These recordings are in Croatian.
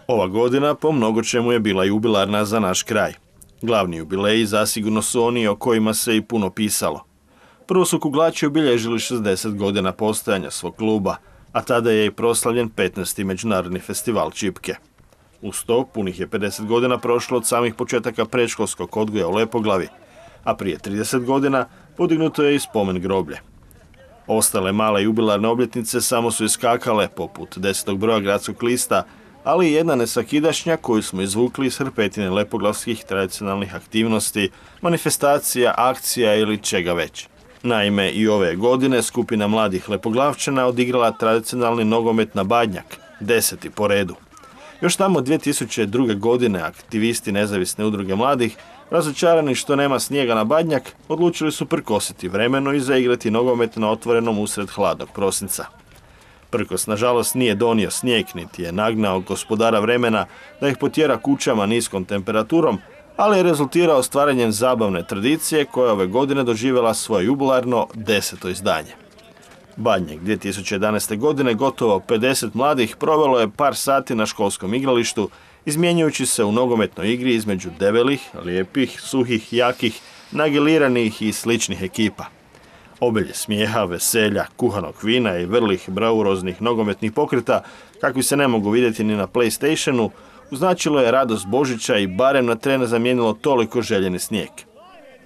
Ova godina po mnogo čemu je bila jubilarna za naš kraj. Glavni jubileji zasigurno su oni o kojima se i puno pisalo. Prvo su Kuglači obilježili 60 godina postojanja svog kluba, a tada je i proslavljen 15. međunarodni festival Čipke. Uz to, punih je 50 godina prošlo od samih početaka predškolskog odgoja u Lepoglavi, a prije 30 godina podignuto je i spomen groblje. Ostale male jubilarne obljetnice samo su iskakale, poput 10. broja gradskog lista, ali i jedna nesakidašnja koju smo izvukli iz hrpetine lepoglavskih tradicionalnih aktivnosti, manifestacija, akcija ili čega već. Naime, i ove godine skupina mladih Lepoglavčana odigrala tradicionalni nogomet na Badnjak, 10. po redu. Još tamo 2002. godine aktivisti nezavisne udruge mladih, razočarani što nema snijega na Badnjak, odlučili su prkositi vremeno i zaigrati nogomet na otvorenom usred hladnog prosinca. Prkos, nažalost, nije donio snijeg, niti je nagnao gospodara vremena da ih potjera kućama niskom temperaturom, ali je rezultirao stvaranjem zabavne tradicije koja ove godine doživjela svoje jubilarno 10. izdanje. Badnjak 2011. godine gotovo 50 mladih provelo je par sati na školskom igralištu, izmjenjujući se u nogometnoj igri između debelih, lijepih, suhih, jakih, nagiliranih i sličnih ekipa. Obilje smijeha, veselja, kuhanog vina i vrlih brauroznih nogometnih pokreta, kakvi se ne mogu vidjeti ni na PlayStationu, označilo je radost Božića i barem na tren zamijenilo toliko željeni snijeg.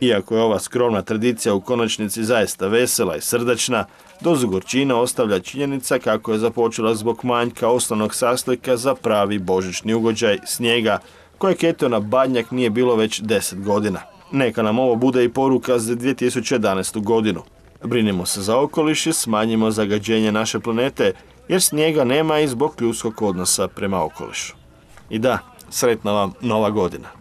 Iako je ova skromna tradicija u konačnici zaista vesela i srdačna, dozu gorčina ostavlja činjenica kako je započela zbog manjka osnovnog sastojka za pravi božićni ugođaj snijega, kojeg eto na Badnjak nije bilo već 10 godina. Neka nam ovo bude i poruka za 2011. godinu. Brinimo se za okoliš i smanjimo zagađenje naše planete, jer snijega nema i zbog ljudskog odnosa prema okolišu. I da, sretna vam Nova godina!